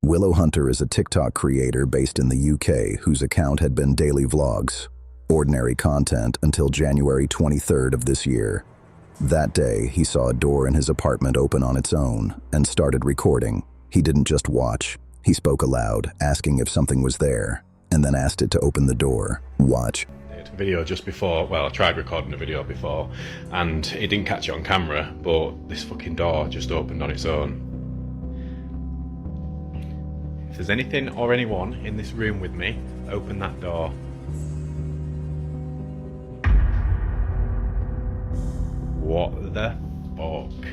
Willow Hunter is a TikTok creator based in the UK whose account had been daily vlogs, ordinary content until January 23rd of this year. That day, he saw a door in his apartment open on its own and started recording. He didn't just watch, he spoke aloud, asking if something was there, and then asked it to open the door. Watch. Video just before, well, I tried recording a video before and it didn't catch it on camera, but this fucking door just opened on its own. If there's anything or anyone in this room with me, open that door. What the fuck?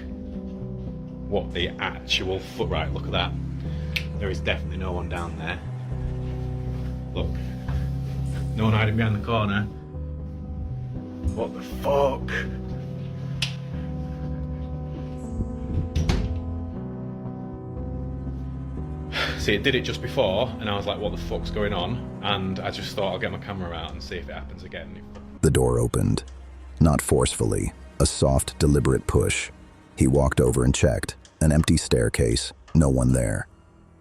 What the actual fuck? Right, look at that. There is definitely no one down there. Look. No one hiding behind the corner. What the fuck? See, it did it just before, and I was like, what the fuck's going on? And I just thought I'll get my camera out and see if it happens again. The door opened. Not forcefully, a soft, deliberate push. He walked over and checked. An empty staircase, no one there.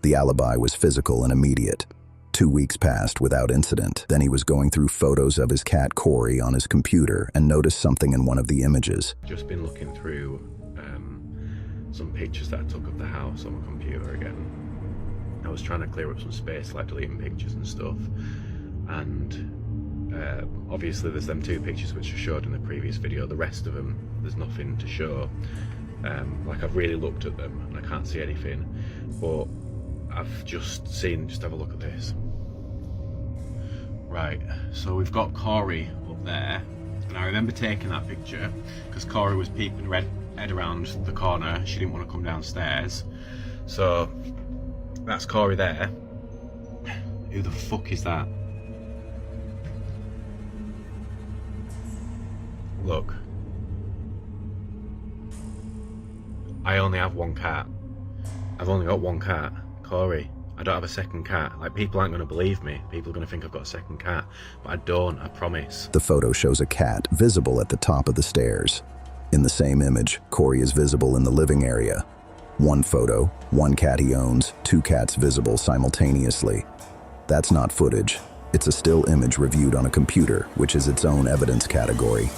The alibi was physical and immediate. 2 weeks passed without incident. Then he was going through photos of his cat Corey on his computer and noticed something in one of the images. Just been looking through some pictures that I took of the house on my computer again. I was trying to clear up some space, like deleting pictures and stuff. And obviously there's them 2 pictures which I showed in the previous video. The rest of them, there's nothing to show. Like I've really looked at them and I can't see anything. But I've just have a look at this. Right, so we've got Corey up there, and I remember taking that picture because Corey was peeping her head around the corner. She didn't want to come downstairs. So that's Corey there. Who the fuck is that? Look. I only have one cat. I've only got one cat. Corey, I don't have a second cat. Like, people aren't going to believe me. People are going to think I've got a second cat. But I don't, I promise. The photo shows a cat visible at the top of the stairs. In the same image, Corey is visible in the living area. One photo, one cat he owns, 2 cats visible simultaneously. That's not footage. It's a still image reviewed on a computer, which is its own evidence category.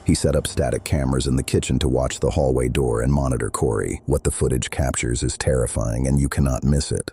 He set up static cameras in the kitchen to watch the hallway door and monitor Corey. What the footage captures is terrifying, and you cannot miss it.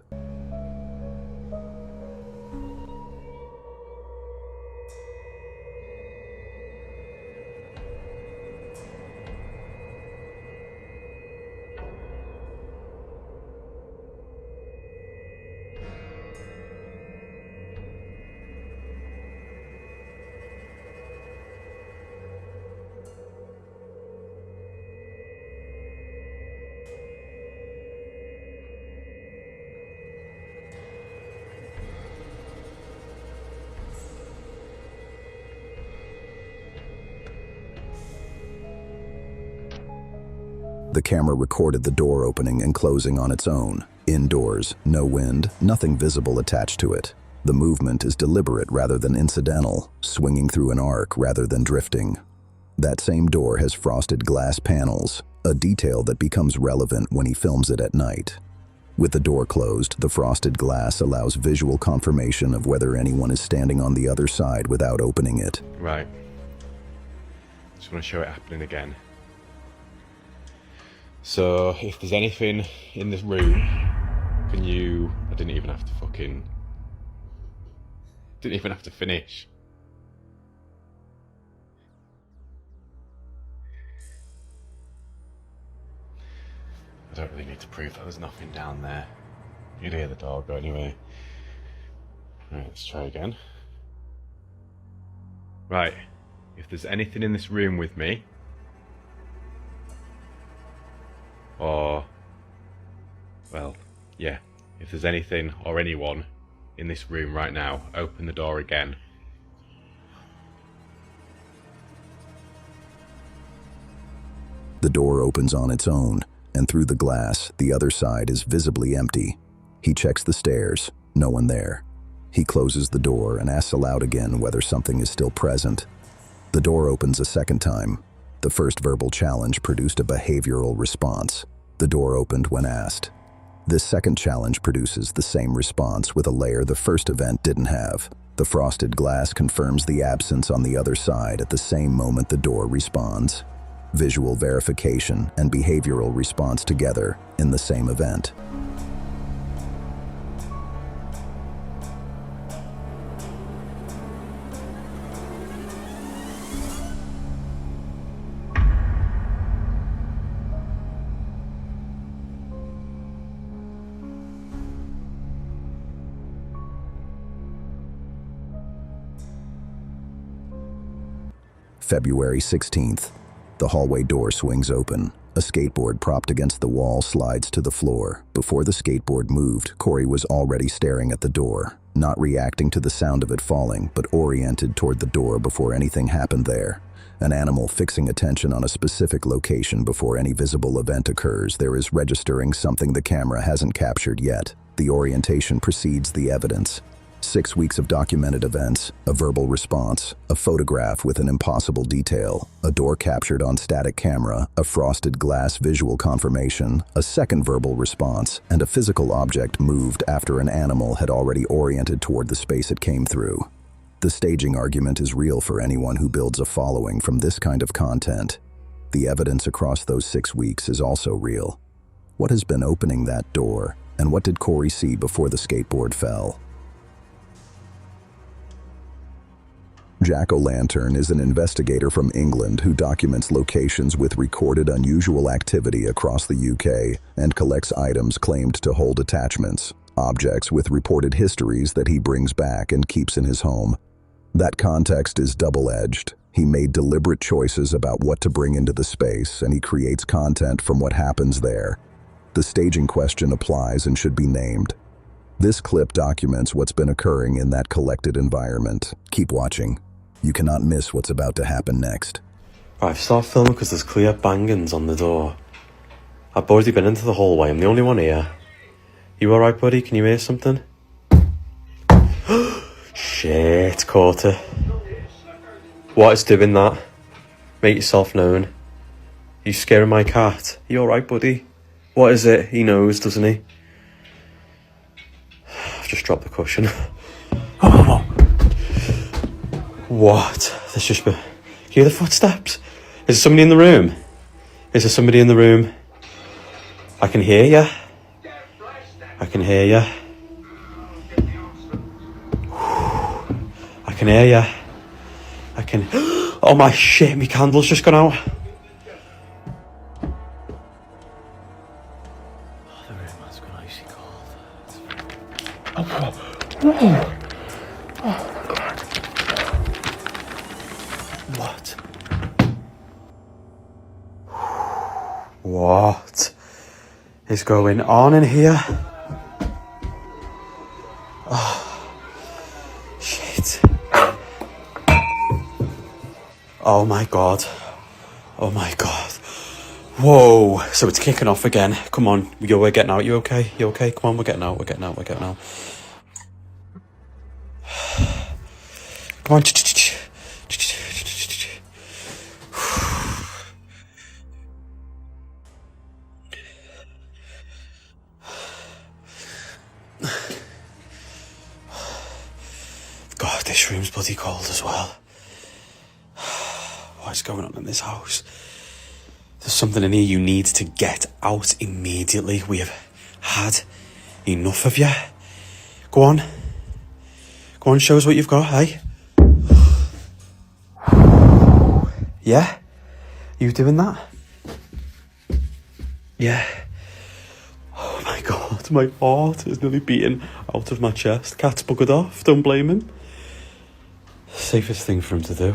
The camera recorded the door opening and closing on its own. Indoors, no wind, nothing visible attached to it. The movement is deliberate rather than incidental, swinging through an arc rather than drifting. That same door has frosted glass panels, a detail that becomes relevant when he films it at night. With the door closed, the frosted glass allows visual confirmation of whether anyone is standing on the other side without opening it. Right. Just want to show it happening again. So, if there's anything in this room, can you... I didn't even have to finish. I don't really need to prove that there's nothing down there. You'd hear the dog go anyway. Right, let's try again. Right, if there's anything in this room with me, or, well, yeah, if there's anything or anyone in this room right now, open the door again. The door opens on its own, and through the glass, the other side is visibly empty. He checks the stairs, no one there. He closes the door and asks aloud again whether something is still present. The door opens a second time. The first verbal challenge produced a behavioral response. The door opened when asked. This second challenge produces the same response with a layer the first event didn't have. The frosted glass confirms the absence on the other side at the same moment the door responds. Visual verification and behavioral response together in the same event. February 16th. The hallway door swings open. A skateboard propped against the wall slides to the floor. Before the skateboard moved, Corey was already staring at the door, not reacting to the sound of it falling, but oriented toward the door before anything happened there. An animal fixing attention on a specific location before any visible event occurs. There is registering something the camera hasn't captured yet. The orientation precedes the evidence. 6 weeks of documented events, a verbal response, a photograph with an impossible detail, a door captured on static camera, a frosted glass visual confirmation, a second verbal response, and a physical object moved after an animal had already oriented toward the space it came through. The staging argument is real for anyone who builds a following from this kind of content. The evidence across those 6 weeks is also real. What has been opening that door, and what did Corey see before the skateboard fell? Jack-o'-lantern is an investigator from England who documents locations with recorded unusual activity across the UK and collects items claimed to hold attachments, objects with reported histories that he brings back and keeps in his home. That context is double-edged. He made deliberate choices about what to bring into the space, and he creates content from what happens there. The staging question applies and should be named. This clip documents what's been occurring in that collected environment. Keep watching. You cannot miss what's about to happen next. I've started filming because there's clear bangings on the door. I've already been into the hallway, I'm the only one here. You alright, buddy? Can you hear something? Shit, caught her. What is doing that? Make yourself known. You scaring my cat? You alright, buddy? What is it? He knows, doesn't he? I've just dropped the cushion. Oh. What? There's just been... Hear the footsteps? Is there somebody in the room? Is there somebody in the room? I can hear you. I can hear you. I can hear you. I can... Oh my shit, my candle's just gone out. Oh, the room has gone icy cold. Oh, my God. What? What is going on in here? Oh, shit. Oh my God. Oh my God. Whoa. So it's kicking off again. Come on. We're getting out. You okay? You okay? Come on, we're getting out. We're getting out. We're getting out. Come on. God, this room's bloody cold as well. What is going on in this house? There's something in here you need to get out immediately. We have had enough of you. Go on. Go on, show us what you've got, hey? Yeah? You doing that? Yeah. Oh my God, my heart is nearly beating out of my chest. Cat's buggered off, don't blame him. Safest thing for him to do.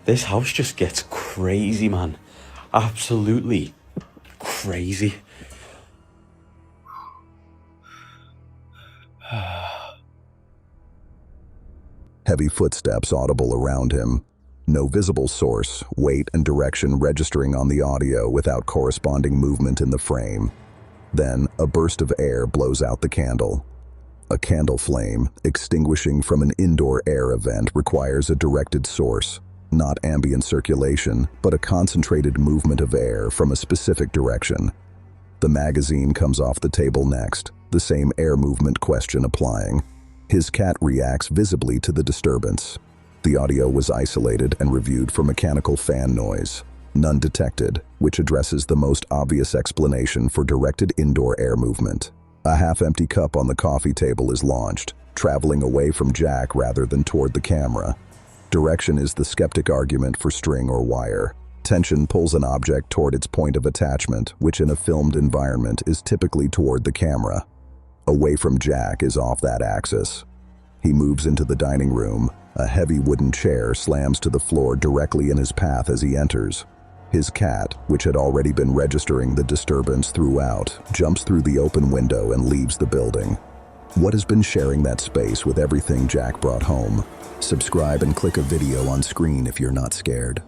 This house just gets crazy, man. Absolutely crazy. Heavy footsteps audible around him. No visible source, weight and direction registering on the audio without corresponding movement in the frame. Then, a burst of air blows out the candle. A candle flame, extinguishing from an indoor air event, requires a directed source. Not ambient circulation, but a concentrated movement of air from a specific direction. The magazine comes off the table next, the same air movement question applying. His cat reacts visibly to the disturbance. The audio was isolated and reviewed for mechanical fan noise. None detected, which addresses the most obvious explanation for directed indoor air movement. A half-empty cup on the coffee table is launched, traveling away from Jack rather than toward the camera. Direction is the skeptic argument for string or wire. Tension pulls an object toward its point of attachment, which in a filmed environment is typically toward the camera. Away from Jack is off that axis. He moves into the dining room. A heavy wooden chair slams to the floor directly in his path as he enters. His cat, which had already been registering the disturbance throughout, jumps through the open window and leaves the building. What has been sharing that space with everything Jack brought home? Subscribe and click a video on screen if you're not scared.